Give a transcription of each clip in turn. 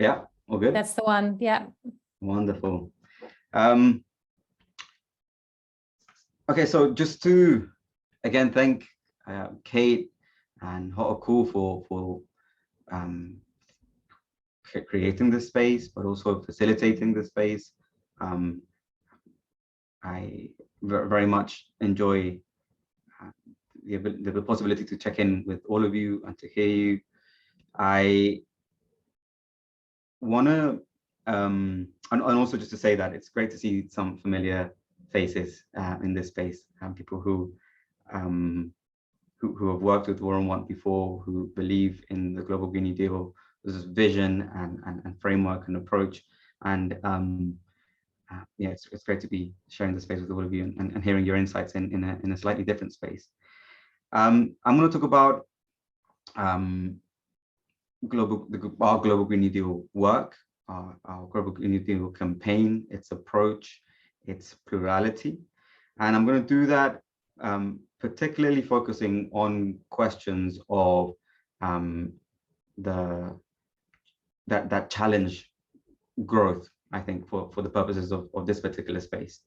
Yeah, all good? That's the one, yeah. Wonderful. Okay, so just to, again, thank Kate and Hot or Cool for creating this space, but also facilitating the space. I very much enjoy the possibility to check in with all of you and to hear you. I want to, and also just to say that it's great to see some familiar faces in this space, people who have worked with War on Want before, who believe in the Global Green New Deal, this vision and framework and approach. And yeah, it's great to be sharing the space with all of you and hearing your insights in a slightly different space. I'm going to talk about our Global Green New Deal work, our Global Green New Deal campaign, its approach, its plurality. And I'm going to do that particularly focusing on questions of that challenge growth, I think, for the purposes of this particular space.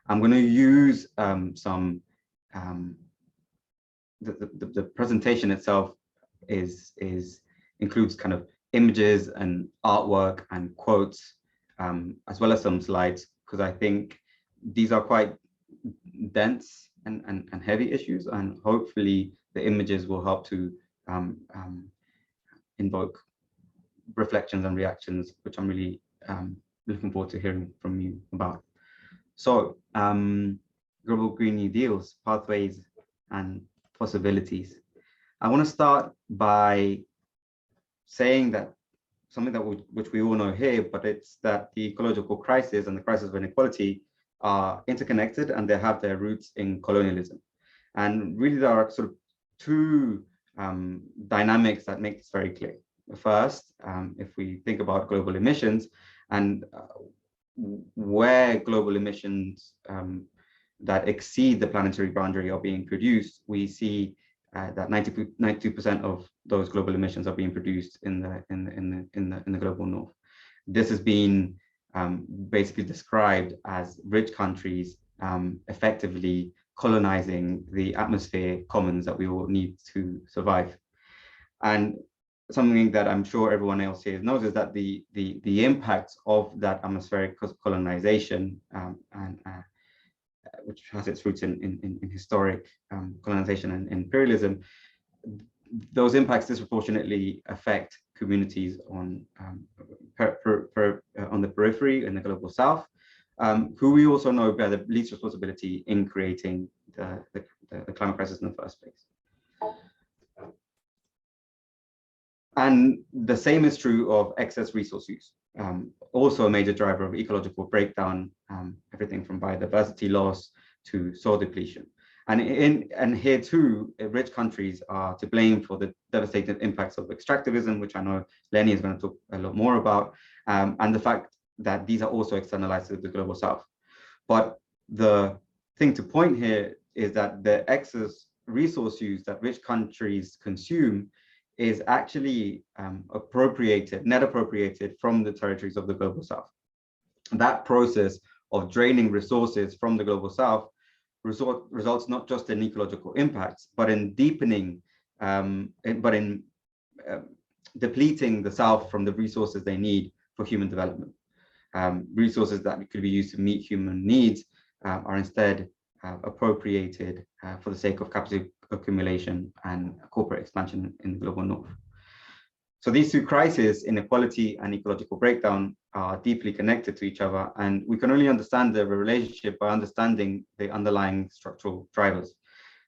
I'm going to use the presentation itself includes kind of images and artwork and quotes, as well as some slides, because I think these are quite dense and heavy issues, and hopefully the images will help to invoke reflections and reactions, which I'm really looking forward to hearing from you about. So Global Green New Deals, pathways and possibilities. I want to start by saying that something which we all know here, but it's that the ecological crisis and the crisis of inequality are interconnected, and they have their roots in colonialism. And really there are sort of two dynamics that make this very clear. First, if we think about global emissions and where global emissions that exceed the planetary boundary are being produced, we see that 92% of those global emissions are being produced in the global north. This has been basically described as rich countries effectively colonizing the atmosphere commons that we all need to survive. And something that I'm sure everyone else here knows is that the impacts of that atmospheric colonization which has its roots in historic colonization and imperialism, those impacts disproportionately affect communities on the periphery in the global south, who we also know bear the least responsibility in creating the climate crisis in the first place. And the same is true of excess resource use, also a major driver of ecological breakdown, everything from biodiversity loss to soil depletion. And here too, rich countries are to blame for the devastating impacts of extractivism, which I know Lenny is going to talk a lot more about, and the fact that these are also externalized to the global south. But the thing to point here is that the excess resource use that rich countries consume is actually net appropriated from the territories of the global south. That process of draining resources from the global south results not just in ecological impacts, but in deepening, depleting the south from the resources they need for human development. Resources that could be used to meet human needs are instead appropriated for the sake of capital accumulation and corporate expansion in the global north. So these two crises, inequality and ecological breakdown, are deeply connected to each other, and we can only understand the relationship by understanding the underlying structural drivers.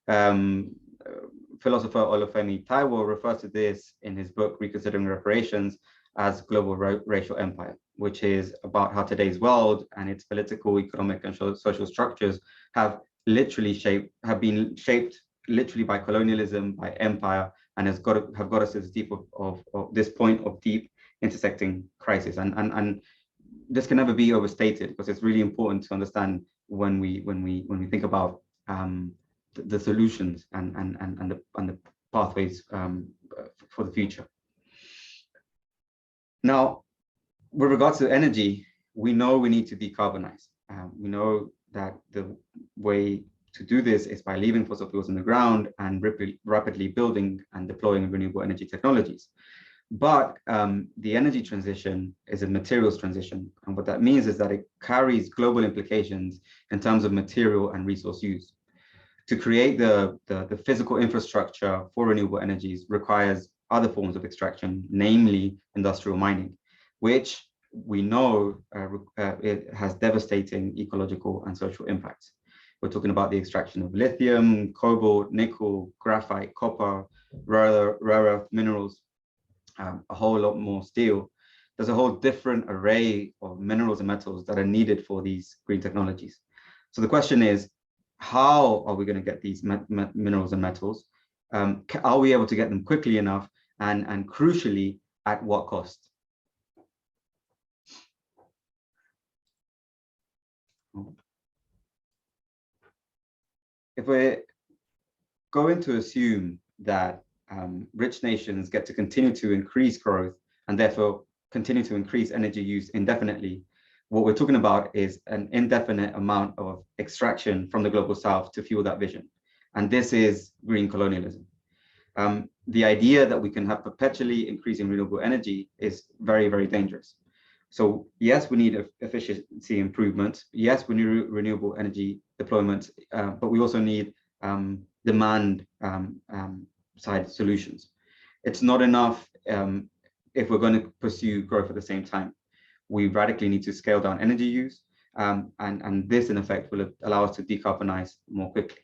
Philosopher Olufemi Taiwo refers to this in his book Reconsidering Reparations as global racial empire, which is about how today's world and its political, economic, and social structures have been shaped literally by colonialism, by empire, and have got us to this point of deep intersecting crisis. And this can never be overstated, because it's really important to understand when we think about the solutions and the pathways for the future. Now, with regards to energy, we know we need to decarbonize. We know that the way to do this is by leaving fossil fuels in the ground and rapidly building and deploying renewable energy technologies. But the energy transition is a materials transition. And what that means is that it carries global implications in terms of material and resource use. To create the physical infrastructure for renewable energies requires other forms of extraction, namely industrial mining, which we know it has devastating ecological and social impacts. We're talking about the extraction of lithium, cobalt, nickel, graphite, copper, rare earth minerals, a whole lot more steel. There's a whole different array of minerals and metals that are needed for these green technologies. So the question is, how are we going to get these minerals and metals? Are we able to get them quickly enough, and crucially, at what cost? If we're going to assume that rich nations get to continue to increase growth and therefore continue to increase energy use indefinitely, what we're talking about is an indefinite amount of extraction from the global south to fuel that vision. And this is green colonialism. The idea that we can have perpetually increasing renewable energy is very, very dangerous. So yes, we need efficiency improvement. Yes, we need renewable energy deployment, but we also need demand side solutions. It's not enough if we're going to pursue growth at the same time. We radically need to scale down energy use, and this in effect will allow us to decarbonize more quickly.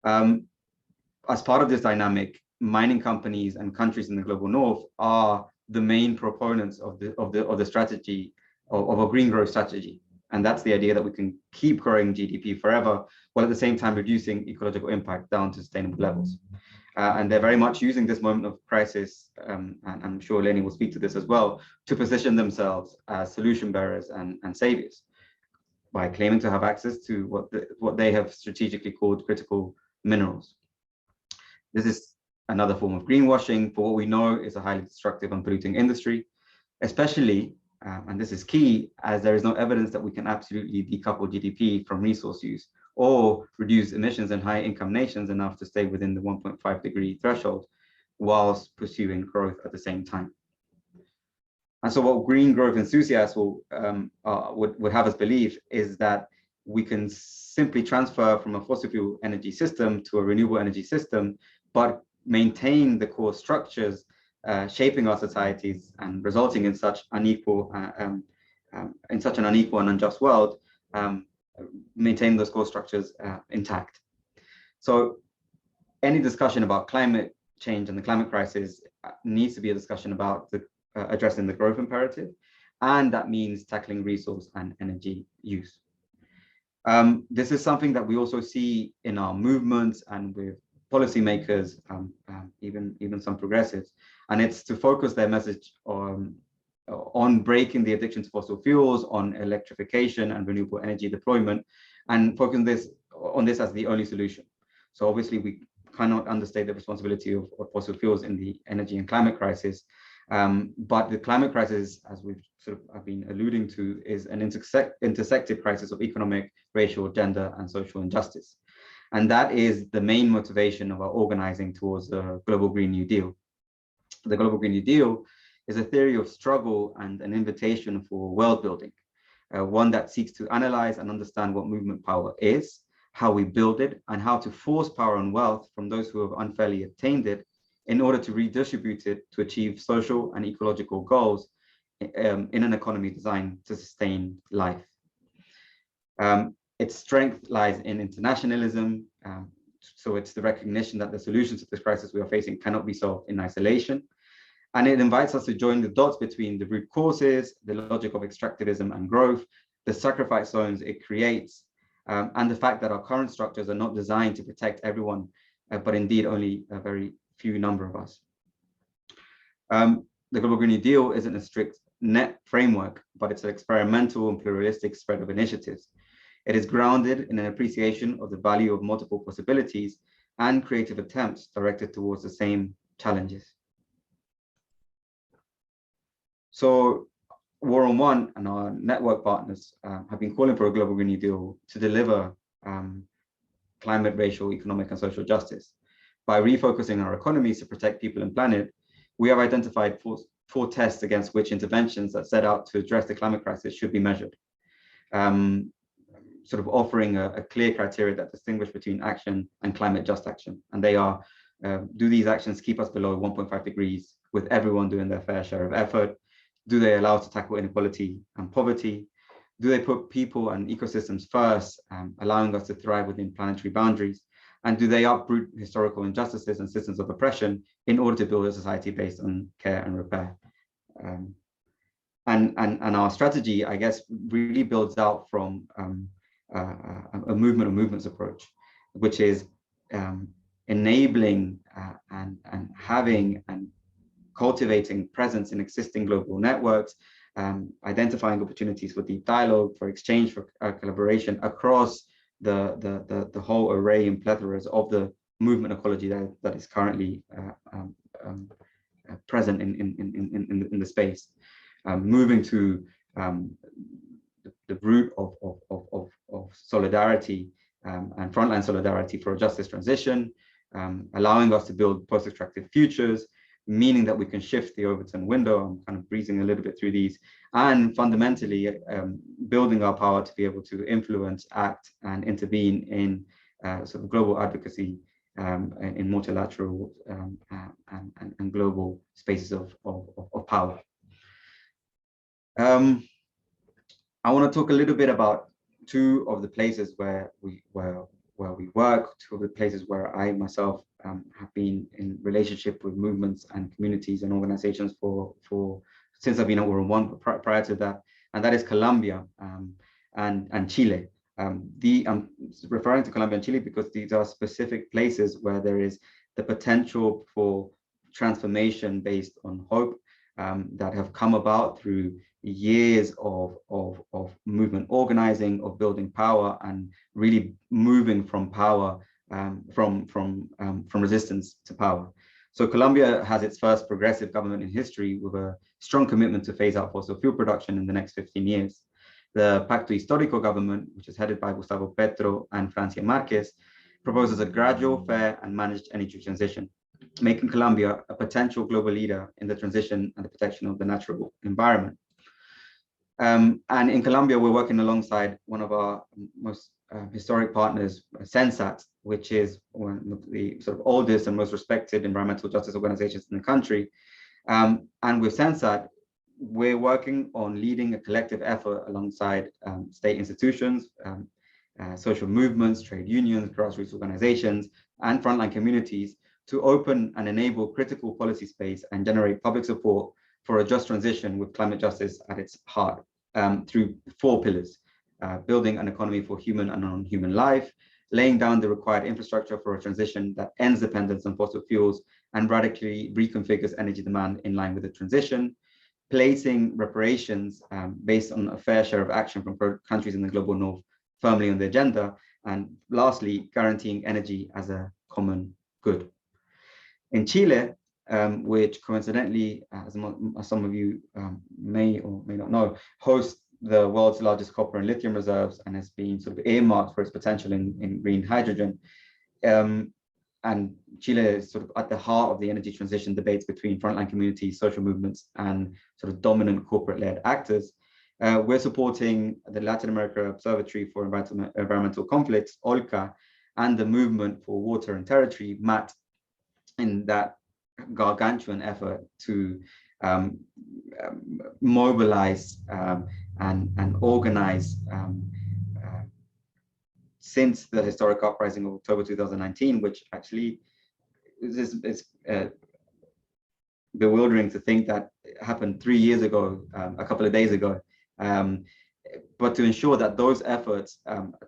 As part of this dynamic, mining companies and countries in the global north are the main proponents of the strategy of a green growth strategy. And that's the idea that we can keep growing GDP forever, while at the same time reducing ecological impact down to sustainable levels. And they're very much using this moment of crisis, and I'm sure Lenny will speak to this as well, to position themselves as solution bearers and saviors by claiming to have access to what they have strategically called critical minerals. This is another form of greenwashing for what we know is a highly destructive and polluting industry, especially, and this is key, as there is no evidence that we can absolutely decouple GDP from resource use or reduce emissions in high-income nations enough to stay within the 1.5-degree threshold whilst pursuing growth at the same time. And so what green growth enthusiasts would have us believe is that we can simply transfer from a fossil fuel energy system to a renewable energy system, but maintain the core structures shaping our societies and resulting in such unequal, an unequal and unjust world, maintain those core structures intact. So any discussion about climate change and the climate crisis needs to be a discussion about addressing the growth imperative, and that means tackling resource and energy use. This is something that we also see in our movements and with policymakers, even some progressives, and it's to focus their message on breaking the addiction to fossil fuels, on electrification and renewable energy deployment, and focusing on this as the only solution. So obviously we cannot understate the responsibility of fossil fuels in the energy and climate crisis, but the climate crisis, as we've sort of been alluding to, is an intersected crisis of economic, racial, gender, and social injustice. And that is the main motivation of our organizing towards the Global Green New Deal. The Global Green New Deal is a theory of struggle and an invitation for world building, one that seeks to analyze and understand what movement power is, how we build it, and how to force power and wealth from those who have unfairly obtained it in order to redistribute it to achieve social and ecological goals in an economy designed to sustain life. Its strength lies in internationalism. So it's the recognition that the solutions to this crisis we are facing cannot be solved in isolation. And it invites us to join the dots between the root causes, the logic of extractivism and growth, the sacrifice zones it creates, and the fact that our current structures are not designed to protect everyone, but indeed only a very few number of us. The Global Green New Deal isn't a strict net framework, but it's an experimental and pluralistic spread of initiatives. It is grounded in an appreciation of the value of multiple possibilities and creative attempts directed towards the same challenges. So War on One and our network partners have been calling for a global Green New Deal to deliver climate, racial, economic, and social justice. By refocusing our economies to protect people and planet, we have identified four tests against which interventions that set out to address the climate crisis should be measured, sort of offering a clear criteria that distinguish between action and climate just action. And they are, do these actions keep us below 1.5 degrees with everyone doing their fair share of effort? Do they allow us to tackle inequality and poverty? Do they put people and ecosystems first, allowing us to thrive within planetary boundaries? And do they uproot historical injustices and systems of oppression in order to build a society based on care and repair? And our strategy, I guess, really builds out from a movement or movements approach, which is enabling and having and cultivating presence in existing global networks, identifying opportunities for deep dialogue, for exchange, for collaboration across the whole array and plethoras of the movement ecology that is currently present in the space, moving to the root of solidarity and frontline solidarity for a justice transition, allowing us to build post-extractive futures, meaning that we can shift the Overton window. I'm kind of breezing a little bit through these, and fundamentally building our power to be able to influence, act, and intervene in sort of global advocacy in multilateral and global spaces of power. I want to talk a little bit about two of the places where we work, two of the places where I myself have been in relationship with movements and communities and organizations since I've been at War on One, but prior to that, and that is Colombia and Chile. I'm referring to Colombia and Chile because these are specific places where there is the potential for transformation based on hope that have come about through years of movement organizing, of building power, and really moving from power, from resistance to power. So Colombia has its first progressive government in history with a strong commitment to phase out fossil fuel production in the next 15 years. The Pacto Histórico government, which is headed by Gustavo Petro and Francia Marquez, proposes a gradual, fair, and managed energy transition, making Colombia a potential global leader in the transition and the protection of the natural environment. And in Colombia, we're working alongside one of our most historic partners, Sensat, which is one of the sort of oldest and most respected environmental justice organizations in the country. And with Sensat, we're working on leading a collective effort alongside state institutions, social movements, trade unions, grassroots organizations, and frontline communities to open and enable critical policy space and generate public support for a just transition with climate justice at its heart, through four pillars: building an economy for human and non-human life, laying down the required infrastructure for a transition that ends dependence on fossil fuels and radically reconfigures energy demand in line with the transition, placing reparations based on a fair share of action from countries in the global north firmly on the agenda, and lastly, guaranteeing energy as a common good. In Chile, which coincidentally, as some of you may or may not know, hosts the world's largest copper and lithium reserves and has been sort of earmarked for its potential in green hydrogen. And Chile is sort of at the heart of the energy transition debates between frontline communities, social movements, and sort of dominant corporate-led actors. We're supporting the Latin America Observatory for Environmental Conflicts, OLCA, and the Movement for Water and Territory, MAT, in that gargantuan effort to mobilize and organize since the historic uprising of October 2019, which actually is bewildering to think that happened 3 years ago, a couple of days ago. But to ensure that those efforts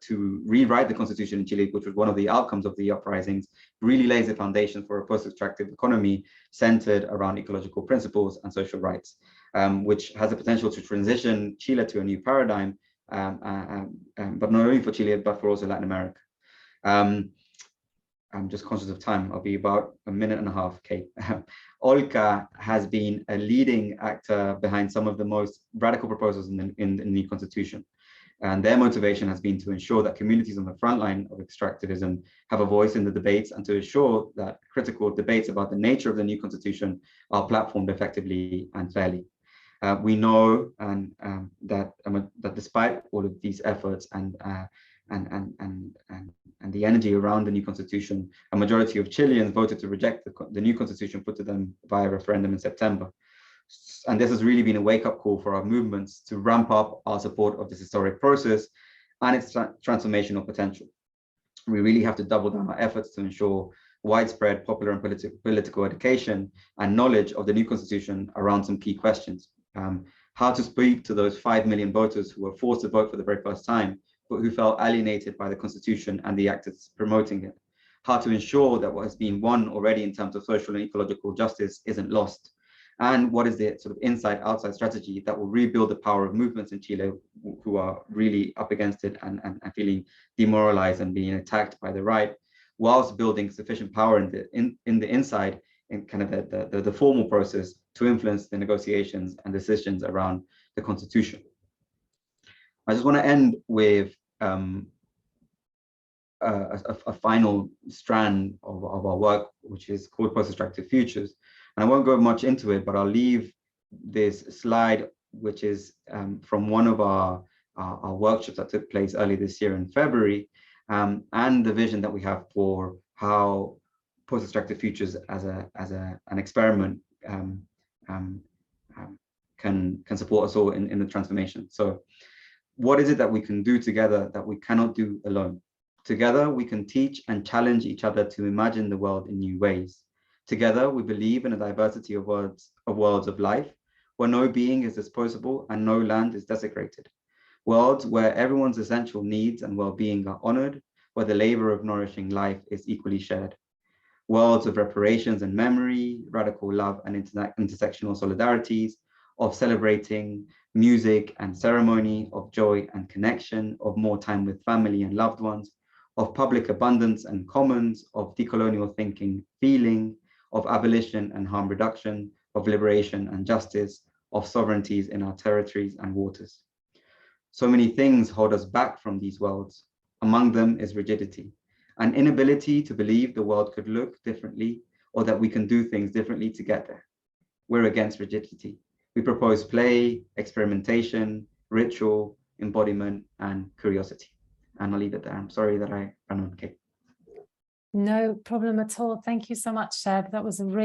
to rewrite the constitution in Chile, which was one of the outcomes of the uprisings, really lays the foundation for a post-extractive economy centered around ecological principles and social rights, which has the potential to transition Chile to a new paradigm, but not only for Chile, but for also Latin America. I'm just conscious of time. I'll be about a minute and a half, Kate. Olka has been a leading actor behind some of the most radical proposals in the new constitution. And their motivation has been to ensure that communities on the front line of extractivism have a voice in the debates, and to ensure that critical debates about the nature of the new constitution are platformed effectively and fairly. We know that despite all of these efforts and the energy around the new constitution, a majority of Chileans voted to reject the new constitution put to them via referendum in September. And this has really been a wake-up call for our movements to ramp up our support of this historic process and its transformational potential. We really have to double down our efforts to ensure widespread popular and political education and knowledge of the new constitution around some key questions. How to speak to those 5 million voters who were forced to vote for the very first time, but who felt alienated by the constitution and the actors promoting it. How to ensure that what has been won already in terms of social and ecological justice isn't lost. And what is the sort of inside-outside strategy that will rebuild the power of movements in Chile who are really up against it and feeling demoralized and being attacked by the right, whilst building sufficient power in the inside, in kind of the formal process, to influence the negotiations and decisions around the constitution. I just want to end with a final strand of our work, which is called Post-Extractive Futures. And I won't go much into it, but I'll leave this slide, which is from one of our workshops that took place early this year in February, and the vision that we have for how post-extractive futures as an experiment can support us all in the transformation. So what is it that we can do together that we cannot do alone? Together, we can teach and challenge each other to imagine the world in new ways. Together, we believe in a diversity of worlds of life, where no being is disposable and no land is desecrated. Worlds where everyone's essential needs and well-being are honored, where the labor of nourishing life is equally shared. Worlds of reparations and memory, radical love and intersectional solidarities, of celebrating music and ceremony, of joy and connection, of more time with family and loved ones, of public abundance and commons, of decolonial thinking, feeling, of abolition and harm reduction, of liberation and justice, of sovereignties in our territories and waters. So many things hold us back from these worlds. Among them is rigidity, an inability to believe the world could look differently or that we can do things differently to get there. We're against rigidity. We propose play, experimentation, ritual, embodiment, and curiosity. And I'll leave it there. I'm sorry that I ran on, Kate. No problem at all. Thank you so much, Seb. That was a really